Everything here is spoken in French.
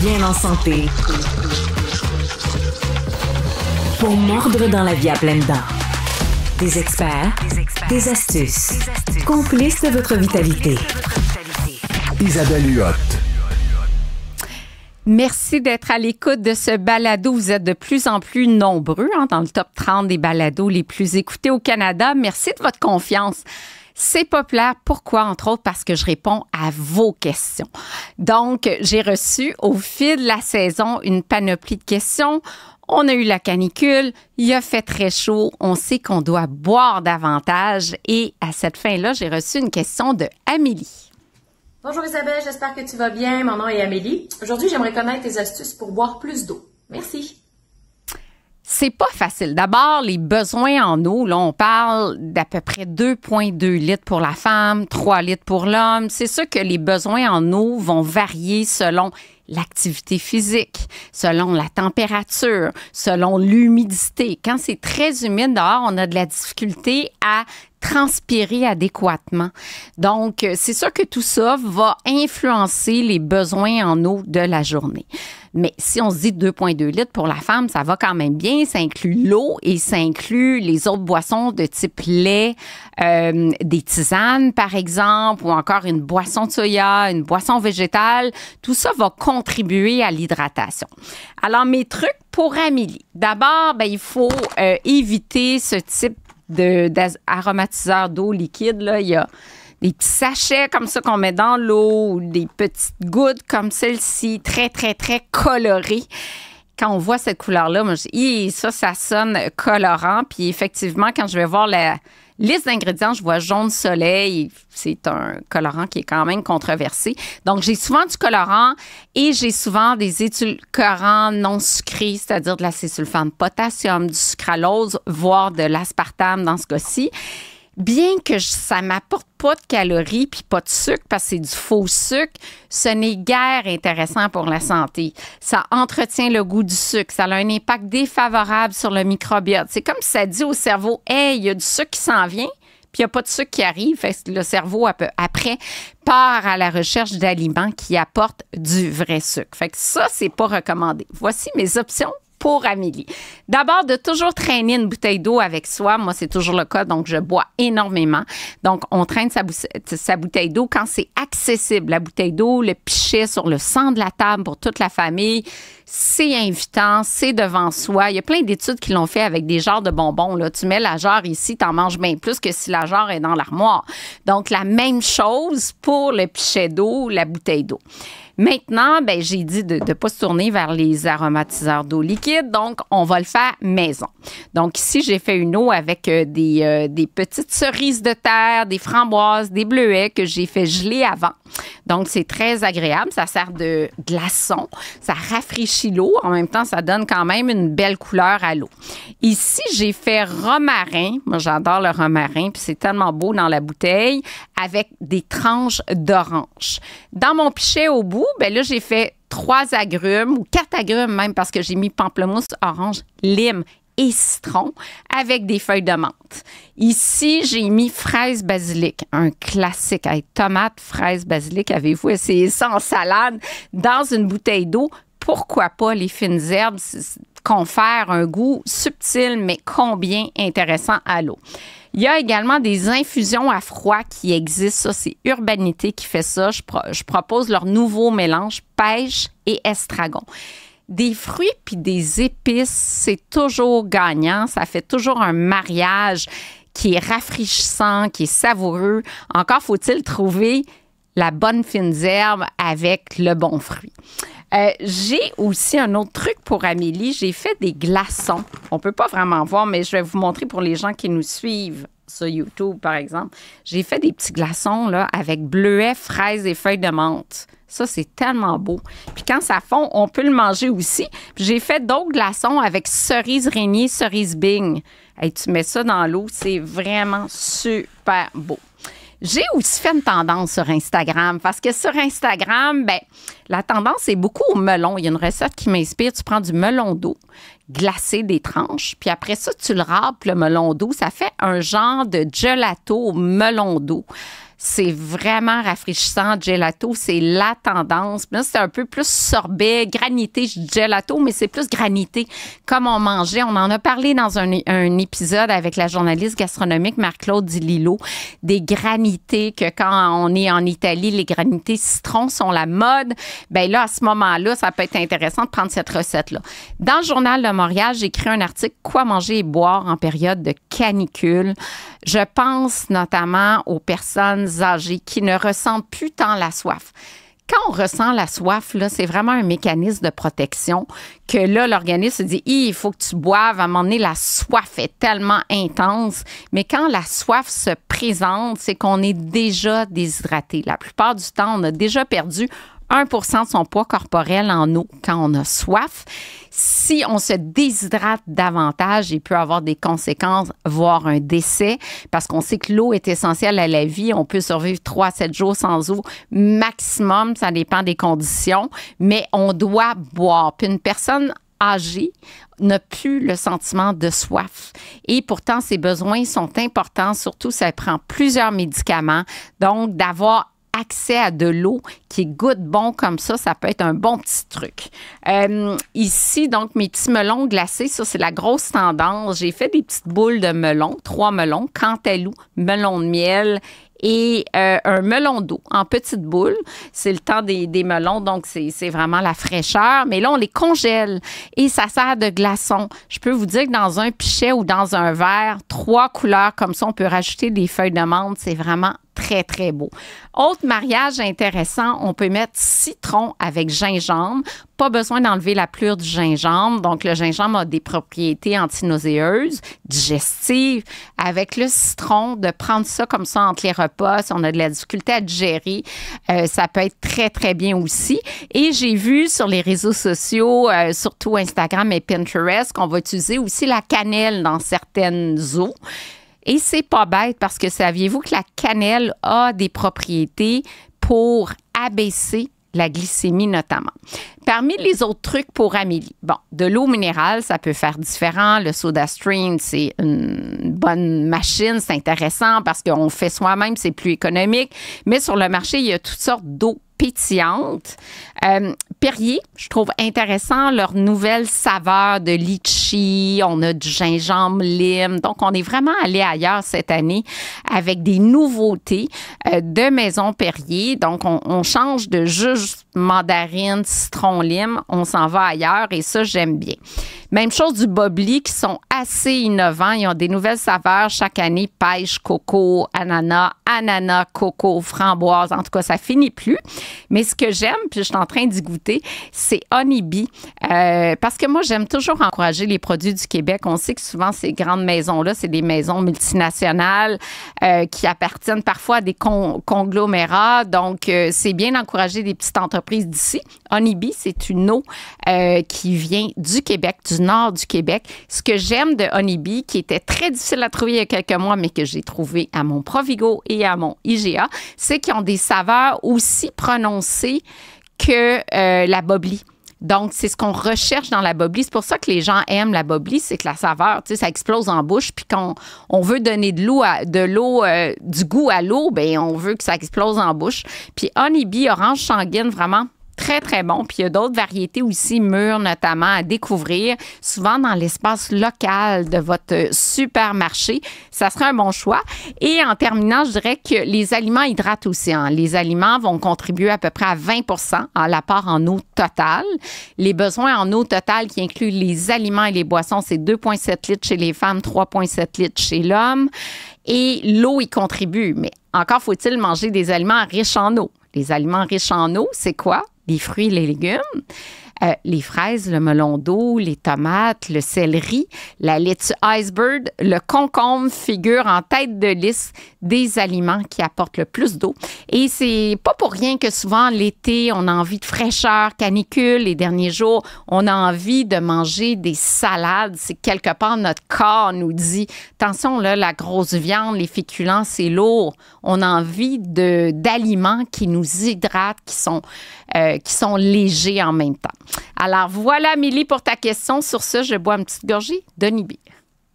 bien en santé. Pour mordre dans la vie à pleines dents. Des experts, des astuces, complices de votre vitalité. Isabelle Huot. Merci d'être à l'écoute de ce balado. Vous êtes de plus en plus nombreux dans le top 30 des balados les plus écoutés au Canada. Merci de votre confiance. C'est populaire. Pourquoi? Entre autres, parce que je réponds à vos questions. Donc, j'ai reçu au fil de la saison une panoplie de questions. On a eu la canicule, il a fait très chaud, on sait qu'on doit boire davantage. Et à cette fin-là, j'ai reçu une question de Amélie. Bonjour Isabelle, j'espère que tu vas bien. Mon nom est Amélie. Aujourd'hui, j'aimerais connaître tes astuces pour boire plus d'eau. Merci. C'est pas facile. D'abord, les besoins en eau, là, on parle d'à peu près 2,2 litres pour la femme, 3 litres pour l'homme. C'est sûr que les besoins en eau vont varier selon l'activité physique, selon la température, selon l'humidité. Quand c'est très humide dehors, on a de la difficulté à transpirer adéquatement. Donc, c'est sûr que tout ça va influencer les besoins en eau de la journée. Mais si on se dit 2,2 litres pour la femme, ça va quand même bien. Ça inclut l'eau et ça inclut les autres boissons de type lait, des tisanes, par exemple, ou encore une boisson de soya, une boisson végétale. Tout ça va contribuer à l'hydratation. Alors, mes trucs pour Amélie. D'abord, il faut éviter ce type d'aromatiseur d'eau liquide. Là. Il y a des petits sachets comme ça qu'on met dans l'eau ou des petites gouttes comme celle-ci, très, très, très colorées. Quand on voit cette couleur-là, moi, je dis, ça sonne colorant. Puis effectivement, quand je vais voir la liste d'ingrédients, je vois jaune soleil. C'est un colorant qui est quand même controversé. Donc, j'ai souvent du colorant et j'ai souvent des édulcorants non sucrés, c'est-à-dire de l'acésulfame potassium, du sucralose, voire de l'aspartame dans ce cas-ci. Bien que ça m'apporte pas de calories puis pas de sucre parce que c'est du faux sucre, ce n'est guère intéressant pour la santé. Ça entretient le goût du sucre. Ça a un impact défavorable sur le microbiote. C'est comme si ça dit au cerveau, « Hey, il y a du sucre qui s'en vient », puis il n'y a pas de sucre qui arrive. Fait que le cerveau, après, part à la recherche d'aliments qui apportent du vrai sucre. Fait que ça, c'est pas recommandé. Voici mes options pour Amélie. D'abord, de toujours traîner une bouteille d'eau avec soi. Moi, c'est toujours le cas, donc je bois énormément. Donc, on traîne sa bouteille d'eau quand c'est accessible. La bouteille d'eau, le pichet sur le centre de la table pour toute la famille, c'est invitant, c'est devant soi. Il y a plein d'études qui l'ont fait avec des jarres de bonbons. Là. Tu mets la jarre ici, t'en manges bien plus que si la jarre est dans l'armoire. Donc, la même chose pour le pichet d'eau, la bouteille d'eau. Maintenant, j'ai dit de ne pas se tourner vers les aromatiseurs d'eau liquide, donc on va le faire maison. Donc ici, j'ai fait une eau avec des petites cerises de terre, des framboises, des bleuets que j'ai fait geler avant. Donc c'est très agréable, ça sert de glaçon, ça rafraîchit l'eau, en même temps ça donne quand même une belle couleur à l'eau. Ici, j'ai fait romarin, moi j'adore le romarin, puis c'est tellement beau dans la bouteille, avec des tranches d'orange. Dans mon pichet au bout, là, j'ai fait 3 agrumes ou 4 agrumes même parce que j'ai mis pamplemousse, orange, lime et citron avec des feuilles de menthe. Ici, j'ai mis fraise basilic, un classique avec tomate, fraise basilic. Avez-vous essayé ça en salade dans une bouteille d'eau? Pourquoi pas les fines herbes confèrent un goût subtil mais combien intéressant à l'eau. Il y a également des infusions à froid qui existent. Ça, c'est Urbanité qui fait ça. Je propose leur nouveau mélange pêche et estragon. Des fruits puis des épices, c'est toujours gagnant. Ça fait toujours un mariage qui est rafraîchissant, qui est savoureux. Encore faut-il trouver la bonne fine herbe avec le bon fruit. J'ai aussi un autre truc pour Amélie. J'ai fait des glaçons. On peut pas vraiment voir, mais je vais vous montrer pour les gens qui nous suivent sur YouTube, par exemple. J'ai fait des petits glaçons là, avec bleuets, fraises et feuilles de menthe. Ça, c'est tellement beau. Puis quand ça fond, on peut le manger aussi. Puis j'ai fait d'autres glaçons avec cerise régnier, cerise Bing. Hey, tu mets ça dans l'eau, c'est vraiment super beau. J'ai aussi fait une tendance sur Instagram parce que sur Instagram, la tendance est beaucoup au melon. Il y a une recette qui m'inspire. Tu prends du melon d'eau, glacé des tranches, puis après ça, tu le râpes, le melon d'eau. Ça fait un genre de gelato au melon d'eau. C'est vraiment rafraîchissant. Gelato, c'est la tendance. Puis là, c'est un peu plus sorbet, granité. Je dis gelato, mais c'est plus granité comme on mangeait. On en a parlé dans un épisode avec la journaliste gastronomique Marc-Claude Di Lillo, des granités que quand on est en Italie, les granités citron sont la mode. Bien là, à ce moment-là, ça peut être intéressant de prendre cette recette-là. Dans le Journal de Montréal, j'ai écrit un article « Quoi manger et boire en période de canicule ». Je pense notamment aux personnes âgées qui ne ressentent plus tant la soif. Quand on ressent la soif, là, c'est vraiment un mécanisme de protection que là, l'organisme se dit « il faut que tu boives ». À un moment donné, la soif est tellement intense. Mais quand la soif se présente, c'est qu'on est déjà déshydraté. La plupart du temps, on a déjà perdu 1% de son poids corporel en eau quand on a soif. Si on se déshydrate davantage, il peut avoir des conséquences, voire un décès, parce qu'on sait que l'eau est essentielle à la vie. On peut survivre 3 à 7 jours sans eau maximum, ça dépend des conditions, mais on doit boire. Puis une personne âgée n'a plus le sentiment de soif. Et pourtant, ses besoins sont importants, surtout si elle prend plusieurs médicaments. Donc, d'avoir accès à de l'eau qui goûte bon comme ça peut être un bon petit truc. Ici, donc, mes petits melons glacés, ça, c'est la grosse tendance. J'ai fait des petites boules de melon, 3 melons, cantaloupe, melon de miel et un melon d'eau en petites boules. C'est le temps des melons, donc c'est vraiment la fraîcheur. Mais là, on les congèle et ça sert de glaçon. Je peux vous dire que dans un pichet ou dans un verre, 3 couleurs comme ça, on peut rajouter des feuilles de menthe. C'est vraiment très, très beau. Autre mariage intéressant, on peut mettre citron avec gingembre. Pas besoin d'enlever la pelure du gingembre. Donc, le gingembre a des propriétés antinauséeuses, digestives. Avec le citron, de prendre ça comme ça entre les repas, si on a de la difficulté à digérer, ça peut être très, très bien aussi. Et j'ai vu sur les réseaux sociaux, surtout Instagram et Pinterest, qu'on va utiliser aussi la cannelle dans certaines eaux. Et c'est pas bête parce que saviez-vous que la cannelle a des propriétés pour abaisser la glycémie notamment. Parmi les autres trucs pour Amélie, bon, de l'eau minérale, ça peut faire différent. Le SodaStream, c'est une bonne machine, c'est intéressant parce qu'on fait soi-même, c'est plus économique. Mais sur le marché, il y a toutes sortes d'eau pétillante. Perrier, je trouve intéressant leur nouvelle saveur de litchi. On a du gingembre lime. Donc, on est vraiment allé ailleurs cette année avec des nouveautés de Maison Perrier. Donc, on change de juste mandarine, citron, lime. On s'en va ailleurs et ça, j'aime bien. Même chose du Bobli qui sont assez innovants. Ils ont des nouvelles saveurs chaque année. Pêche, coco, ananas, coco, framboise. En tout cas, ça finit plus. Mais ce que j'aime, puis je suis en train d'y goûter, c'est Honeybee. Parce que moi, j'aime toujours encourager les produits du Québec. On sait que souvent, ces grandes maisons-là, c'est des maisons multinationales qui appartiennent parfois à des conglomérats. Donc, c'est bien d'encourager des petites entreprises d'ici. Honeybee, c'est une eau qui vient du Québec, du nord du Québec. Ce que j'aime de Honeybee, qui était très difficile à trouver il y a quelques mois, mais que j'ai trouvé à mon Provigo et à mon IGA, c'est qu'ils ont des saveurs aussi prononcées que la Bobli. Donc, c'est ce qu'on recherche dans la Bobli. C'est pour ça que les gens aiment la Bobli, c'est que la saveur, tu sais, ça explose en bouche. Puis quand on veut donner du goût à l'eau, bien, on veut que ça explose en bouche. Puis Honeybee, orange sanguine, vraiment très, très bon. Puis il y a d'autres variétés aussi mûres, notamment, à découvrir, souvent dans l'espace local de votre supermarché. Ça serait un bon choix. Et en terminant, je dirais que les aliments hydratent aussi. Hein. Les aliments vont contribuer à peu près à 20% à l'apport en eau totale. Les besoins en eau totale qui incluent les aliments et les boissons, c'est 2,7 litres chez les femmes, 3,7 litres chez l'homme. Et l'eau y contribue. Mais encore faut-il manger des aliments riches en eau. Les aliments riches en eau, c'est quoi? Les fruits et les légumes, les fraises, le melon d'eau, les tomates, le céleri, la laitue iceberg, le concombre figurent en tête de liste des aliments qui apportent le plus d'eau. Et c'est pas pour rien que souvent l'été, on a envie de fraîcheur, canicule. Les derniers jours, on a envie de manger des salades. C'est quelque part notre corps nous dit, attention là, la grosse viande, les féculents, c'est lourd. On a envie d'aliments qui nous hydratent, qui sont légers en même temps. Alors voilà, Amélie, pour ta question. Sur ce, je bois une petite gorgée d'Honeybee.